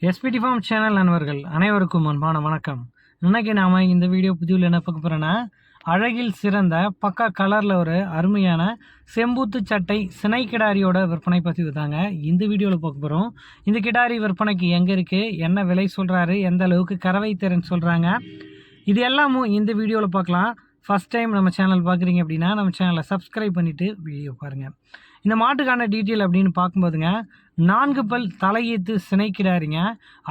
SPD form channel நண்பர்கள் அனைவருக்கும் அன்பான வணக்கம். இன்னைக்கு நாம் இந்த வீடியோ பதிவில் என்ன பார்க்க போகிறோன்னா, அழகில் சிறந்த பக்கா கலரில் ஒரு அருமையான செம்பூத்து சட்டை சினை கிடாரியோட விற்பனை பதிவு தாங்க இந்த வீடியோவில் பார்க்க போகிறோம். இந்த கிடாரி விற்பனைக்கு எங்கே இருக்குது, என்ன விலை சொல்கிறாரு, எந்த அளவுக்கு கறவை திறன் சொல்கிறாங்க, இது எல்லாமும் இந்த வீடியோவில் பார்க்கலாம். ஃபஸ்ட் டைம் நம்ம சேனல் பார்க்குறீங்க அப்படின்னா நம்ம சேனலை சப்ஸ்கிரைப் பண்ணிவிட்டு வீடியோ பாருங்கள். இந்த மாட்டுக்கான டீட்டெயில் அப்படின்னு பார்க்கும்போதுங்க, 4 பல் தலையீத்து சினை கிடாரிங்க,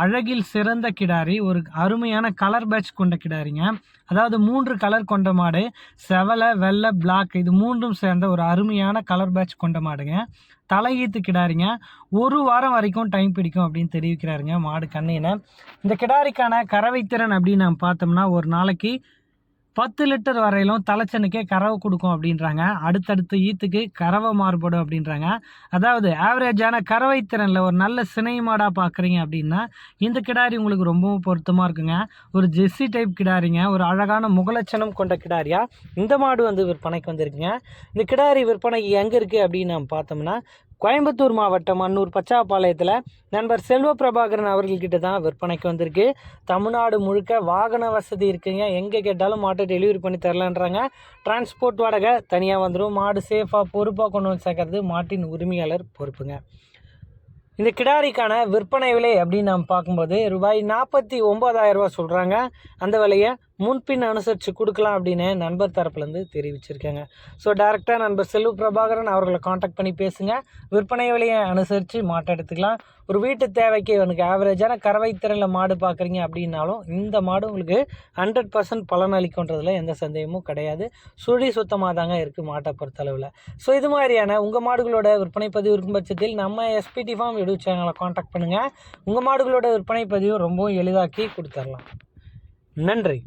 அழகில் சிறந்த கிடாரி, ஒரு அருமையான கலர் பேட்ச் கொண்ட கிடாரிங்க. அதாவது 3 கலர் கொண்ட மாடு, செவலை, வெள்ளை, பிளாக், இது 3ம் சேர்ந்த ஒரு அருமையான கலர் பேட்ச் கொண்ட மாடுங்க. தலையீத்து கிடாரிங்க, 1 வாரம் வரைக்கும் டைம் பிடிக்கும் அப்படின்னு தெரிவிக்கிறாருங்க மாடு கண்ணையின. இந்த கிடாரிக்கான கறவை திறன் அப்படின்னு நம்ம பார்த்தோம்னா, ஒரு நாளைக்கு 10 லிட்டர் வரையிலும் தலைச்சனுக்கே கறவை கொடுக்கும் அப்படின்றாங்க. அடுத்தடுத்த ஈத்துக்கு கறவை மாறுபடும் அப்படின்றாங்க. அதாவது ஆவரேஜான கறவை திறனில் ஒரு நல்ல சினை மாடாக பார்க்குறீங்க அப்படின்னா இந்த கிடாரி உங்களுக்கு ரொம்பவும் பொருத்தமாக இருக்குங்க. ஒரு ஜெர்சி டைப் கிடாரிங்க, ஒரு அழகான முகலட்சணம் கொண்ட கிடாரியா இந்த மாடு விற்பனைக்கு வந்திருக்குங்க. இந்த கிடாரி விற்பனைக்கு எங்கே இருக்குது அப்படின்னு நம்ம பார்த்தோம்னா, கோயம்புத்தூர் மாவட்டம் அன்னூர் பச்சாப்பாளையத்தில் நண்பர் செல்வ பிரபாகரன் அவர்கள்கிட்ட தான் விற்பனைக்கு வந்திருக்கு. தமிழ்நாடு முழுக்க வாகன வசதி இருக்குங்க, எங்கே கேட்டாலும் மாட்டை டெலிவரி பண்ணி தரலான்றாங்க. டிரான்ஸ்போர்ட் வாடகை தனியாக வந்துடும். மாடு சேஃபாக பொறுப்பாக கொண்டு வந்து சேர்க்கறது மாட்டின் உரிமையாளர் பொறுப்புங்க. இந்த கிடாரிக்கான விற்பனை விலை அப்படின்னு நாம் பார்க்கும்போது ரூபாய் 49,000 சொல்கிறாங்க. அந்த விலையை முன்பின் அனுசரித்து கொடுக்கலாம் அப்படின்னு நண்பர் தரப்புலேருந்து தெரிவிச்சிருக்காங்க. ஸோ டேரெக்டாக நண்பர் செல்வ பிரபாகரன் அவர்களை காண்டாக்ட் பண்ணி பேசுங்க. விற்பனை விலையை அனுசரித்து மாட்டை எடுத்துக்கலாம். ஒரு வீட்டு தேவைக்கு எனக்கு ஆவரேஜான கறவை திறனில் மாடு பார்க்குறீங்க அப்படின்னாலும் இந்த மாடு உங்களுக்கு 100% பலன் அளிக்கும்ன்றதுல எந்த சந்தேகமும் கிடையாது. சுழி சுத்தமாக தாங்க இருக்குது மாட்டை பொறுத்தளவில். ஸோ இது மாதிரியான உங்கள் மாடுகளோட விற்பனை பதிவு இருக்கும் பட்சத்தில் நம்ம எஸ்பிடி ஃபார்ம் யூடியூப் சேனலை காண்டாக்ட் பண்ணுங்கள். உங்கள் மாடுகளோட விற்பனை பதிவு ரொம்பவும் எளிதாக்கி கொடுத்துடலாம். நன்றி.